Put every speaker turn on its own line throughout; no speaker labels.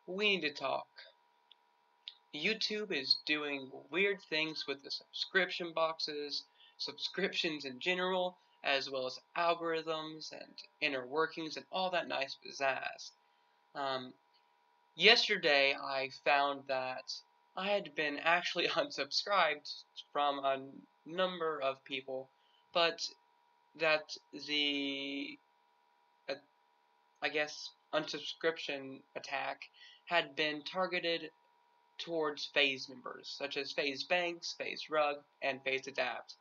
We need to talk. YouTube is doing weird things with the subscription boxes, subscriptions in general, as well as algorithms and inner workings and all that nice pizzazz. Um, Yesterday, I found that I had been actually unsubscribed from a number of people, but that the I guess unsubscription attack had been targeted towards Phase members, such as Phase Banks, Phase Rug, and Phase Adapt.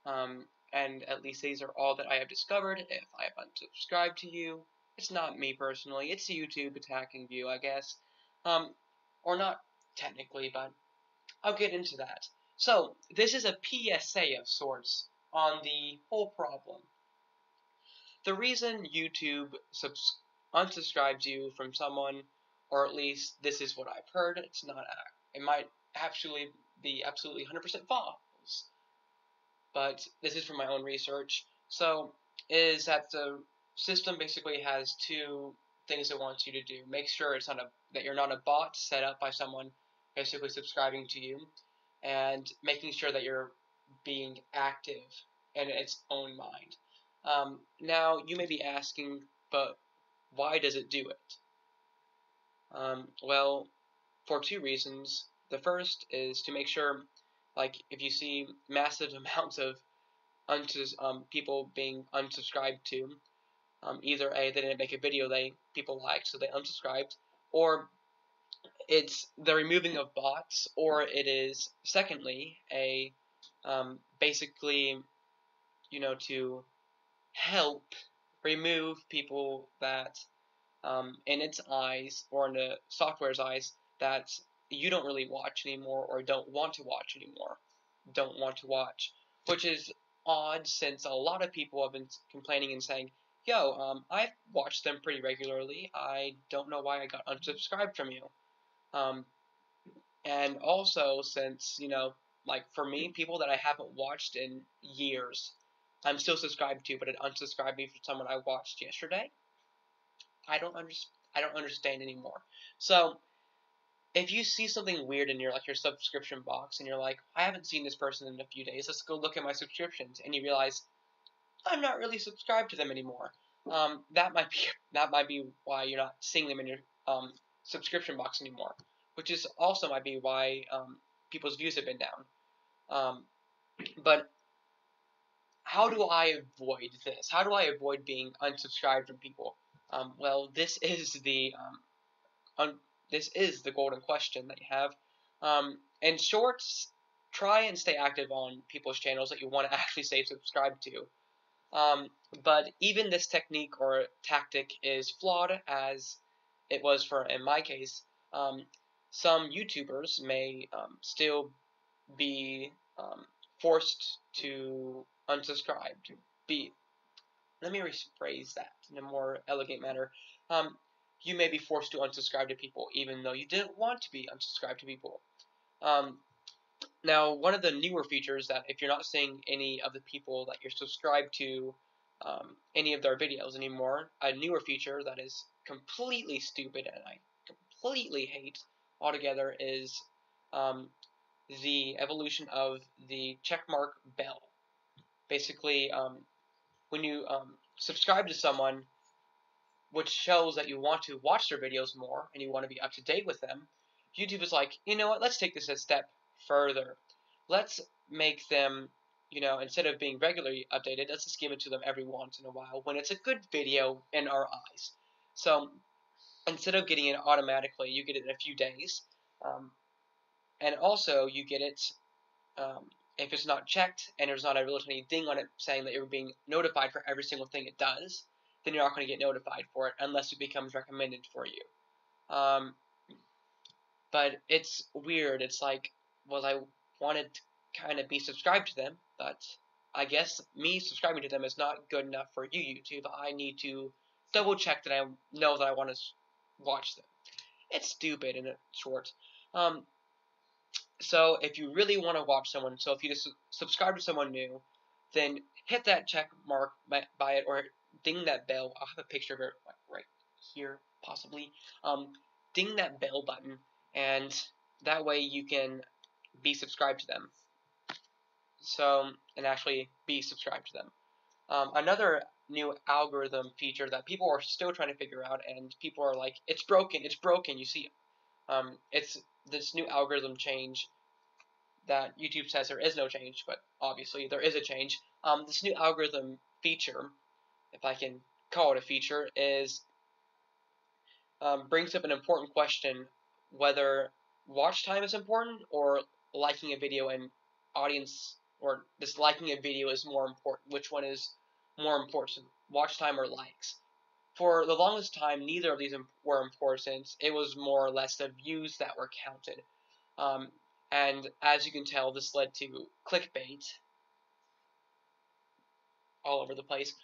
And at least these are all that I have discovered. If I have unsubscribed to you, it's not me personally, it's YouTube attacking you, I guess. Or not technically, but I'll get into that. So, this is a PSA of sorts on the whole problem. The reason YouTube unsubscribes you from someone, or at least this is what I've heard, it's not, it might actually be absolutely 100% false, but this is from my own research. So, is that the system basically has two things it wants you to do. Make sure it's not that you're not a bot set up by someone basically subscribing to you, and making sure that you're being active in its own mind. Now, you may be asking, but why does it do it? Well, for two reasons. The first is to make sure, like, if you see massive amounts of people being unsubscribed to, either A, they didn't make a video people liked, so they unsubscribed, or it's the removing of bots, or it is, secondly, a basically, to help remove people that, in its eyes, or in the software's eyes, that you don't really watch anymore, or don't want to watch anymore. Which is odd, since a lot of people have been complaining and saying, yo, I've watched them pretty regularly. I don't know why I got unsubscribed from you. And also, since, like for me, people that I haven't watched in years, I'm still subscribed to, but it unsubscribed me from someone I watched yesterday. I don't understand anymore. So, if you see something weird in your subscription box, and you're like, I haven't seen this person in a few days, let's go look at my subscriptions, and you realize I'm not really subscribed to them anymore. That might be why you're not seeing them in your subscription box anymore, which is also might be why people's views have been down. But how do I avoid this? How do I avoid being unsubscribed from people? Well, this is the golden question that you have. In short, try and stay active on people's channels that you want to actually stay subscribed to. But even this technique or tactic is flawed, as it was in my case. Some YouTubers may still be forced to unsubscribe. Let me rephrase that in a more elegant manner. You may be forced to unsubscribe to people even though you didn't want to be unsubscribed to people. Now, one of the newer features that if you're not seeing any of the people that you're subscribed to any of their videos anymore, a newer feature that is completely stupid and I completely hate altogether is the evolution of the checkmark bell. Basically, when you subscribe to someone, which shows that you want to watch their videos more and you want to be up to date with them, YouTube is like, you know what, let's take this a step further. Let's make them, instead of being regularly updated, let's just give it to them every once in a while when it's a good video in our eyes. So instead of getting it automatically, you get it in a few days. And also, you get it if it's not checked and there's not a little tiny ding on it saying that you're being notified for every single thing it does, then you're not going to get notified for it unless it becomes recommended for you. But it's weird. It's like, well, I wanted to kind of be subscribed to them, but I guess me subscribing to them is not good enough for you, YouTube. I need to double check that I know that I want to watch them. It's stupid in short. So if you really want to watch someone, so if you just subscribe to someone new, then hit that check mark by it, or ding that bell. I'll have a picture of it right here, possibly. ding that bell button, and that way you can be subscribed to them. So, and actually be subscribed to them. Another new algorithm feature that people are still trying to figure out, and people are like, it's broken, it's broken. You see, it's this new algorithm change that YouTube says there is no change, but obviously there is a change. This new algorithm feature, if I can call it a feature, is brings up an important question whether watch time is important or liking a video and audience or disliking a video is more important. Which one is more important, watch time or likes? For the longest time, neither of these were important. It was more or less the views that were counted. And as you can tell, this led to clickbait all over the place,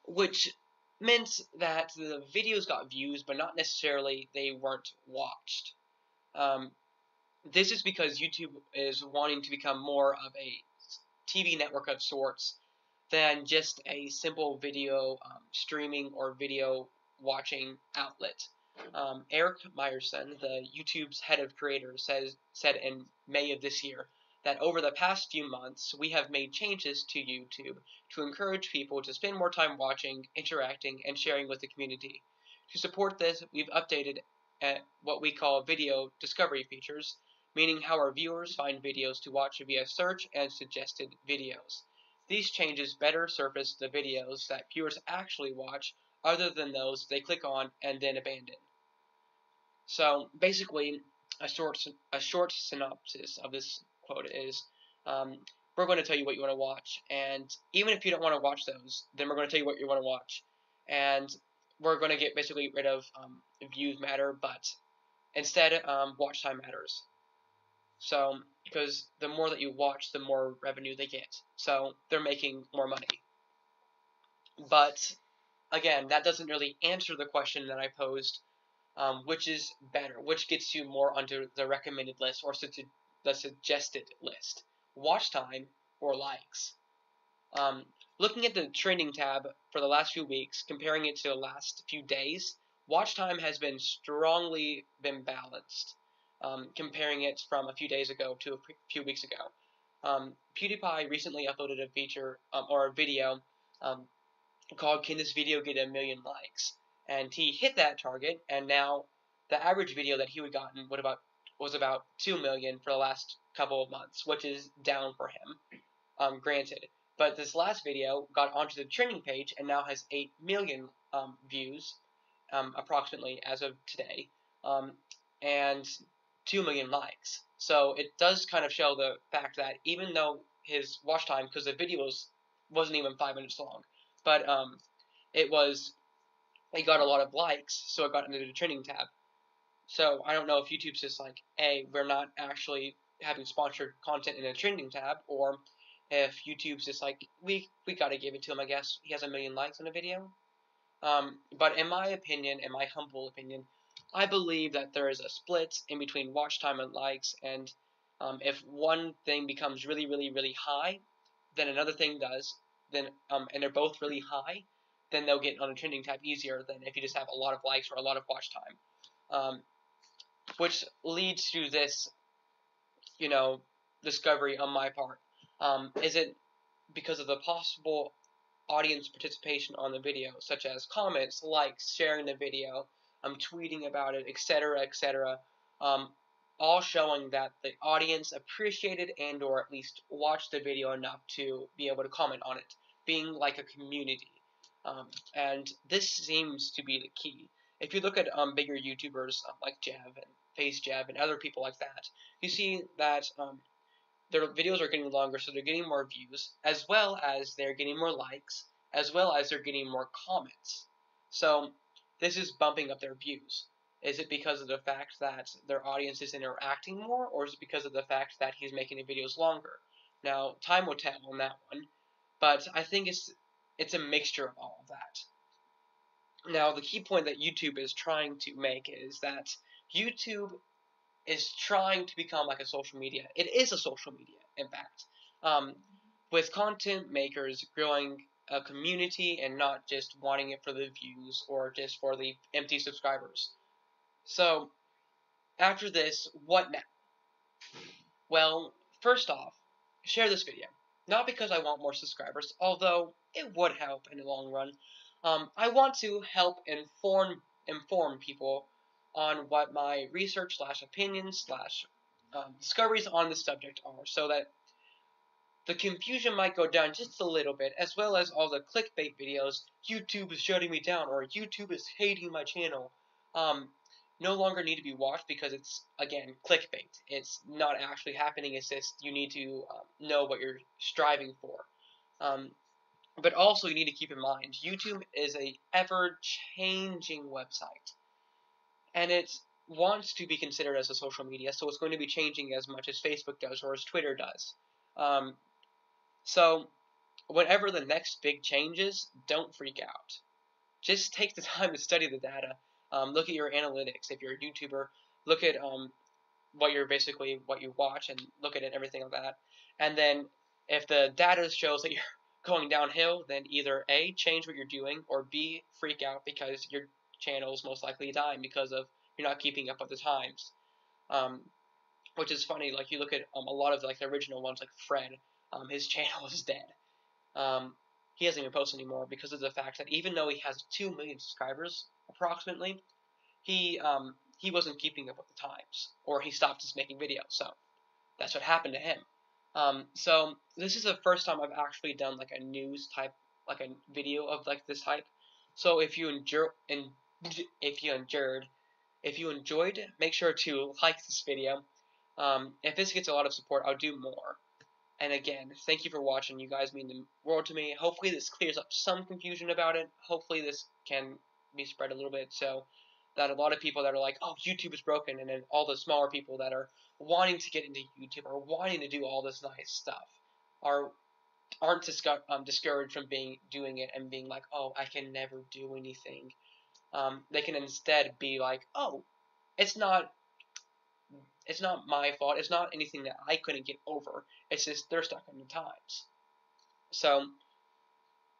which meant that the videos got views, but not necessarily they weren't watched. This is because YouTube is wanting to become more of a TV network of sorts than just a simple video streaming or video watching outlet. Eric Meyerson, the YouTube's head of creators, said in May of this year that over the past few months, we have made changes to YouTube to encourage people to spend more time watching, interacting, and sharing with the community. To support this, we've updated what we call video discovery features, meaning how our viewers find videos to watch via search and suggested videos. These changes better surface the videos that viewers actually watch, other than those they click on and then abandon. So basically, a short synopsis of this quote is, we're going to tell you what you want to watch, and even if you don't want to watch those, then we're going to tell you what you want to watch, and we're going to get basically rid of views matter, but instead watch time matters. So because the more that you watch, the more revenue they get, so they're making more money. But again, that doesn't really answer the question that I posed. Which is better? Which gets you more onto the recommended list or the suggested list? Watch time or likes? Looking at the trending tab for the last few weeks, comparing it to the last few days, watch time has been strongly balanced. Comparing it from a few days ago to a few weeks ago. PewDiePie recently uploaded a feature or a video called "Can This Video Get a Million Likes?" And he hit that target, and now the average video that he would gotten was about 2 million for the last couple of months, which is down for him, granted. But this last video got onto the trending page and now has 8 million views, approximately as of today, and 2 million likes. So it does kind of show the fact that even though his watch time, because the video wasn't even 5 minutes long, but it got a lot of likes, so it got into the trending tab. So I don't know if YouTube's just like, hey, we're not actually having sponsored content in a trending tab, or if YouTube's just like, we gotta give it to him, I guess. He has 1 million likes on a video. But in my opinion, in my humble opinion, I believe that there is a split in between watch time and likes, and if one thing becomes really, really, really high, then another thing does, then and they're both really high, then they'll get on a trending tab easier than if you just have a lot of likes or a lot of watch time. Which leads to this, discovery on my part. Is it because of the possible audience participation on the video, such as comments, likes, sharing the video, tweeting about it, etc., etc., all showing that the audience appreciated and or at least watched the video enough to be able to comment on it, being like a community. And this seems to be the key. If you look at bigger YouTubers like Jav and FaceJav and other people like that, you see that their videos are getting longer, so they're getting more views, as well as they're getting more likes, as well as they're getting more comments. So this is bumping up their views. Is it because of the fact that their audience is interacting more, or is it because of the fact that he's making the videos longer? Now, time will tell on that one, but I think it's a mixture of all of that. Now, the key point that YouTube is trying to make is that YouTube is trying to become like a social media. It is a social media, in fact, with content makers growing a community and not just wanting it for the views or just for the empty subscribers. So, after this, what now? Well, first off, share this video. Not because I want more subscribers, although it would help in the long run. I want to help inform people on what my research slash opinions slash discoveries on the subject are, so that the confusion might go down just a little bit, as well as all the clickbait videos, YouTube is shutting me down, or YouTube is hating my channel, no longer need to be watched because it's, again, clickbait. It's not actually happening, it's just you need to know what you're striving for. But also you need to keep in mind, YouTube is a ever-changing website, and it wants to be considered as a social media, so it's going to be changing as much as Facebook does or as Twitter does. So whenever the next big change is, don't freak out. Just take the time to study the data. Look at your analytics. If you're a YouTuber, look at what you watch and look at it, everything like that. And then if the data shows that you're going downhill, then either A, change what you're doing, or B, freak out because your channel is most likely dying because of you're not keeping up with the times. Which is funny. Like you look at a lot of like the original ones, like Fred. His channel is dead. He doesn't even post anymore because of the fact that even though he has 2 million subscribers approximately, he wasn't keeping up with the times, or he stopped just making videos. So that's what happened to him. So this is the first time I've actually done like a news type, like a video of like this type. So if you enjoyed, make sure to like this video. If this gets a lot of support, I'll do more. And again, thank you for watching. You guys mean the world to me. Hopefully this clears up some confusion about it. Hopefully this can be spread a little bit so that a lot of people that are like, oh, YouTube is broken, and then all the smaller people that are wanting to get into YouTube or wanting to do all this nice stuff aren't discouraged from doing it and being like, oh, I can never do anything. They can instead be like, oh, it's not my fault. It's not anything that I couldn't get over. It's just they're stuck in the times. So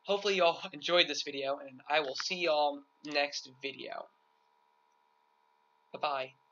hopefully y'all enjoyed this video, and I will see y'all next video. Bye-bye.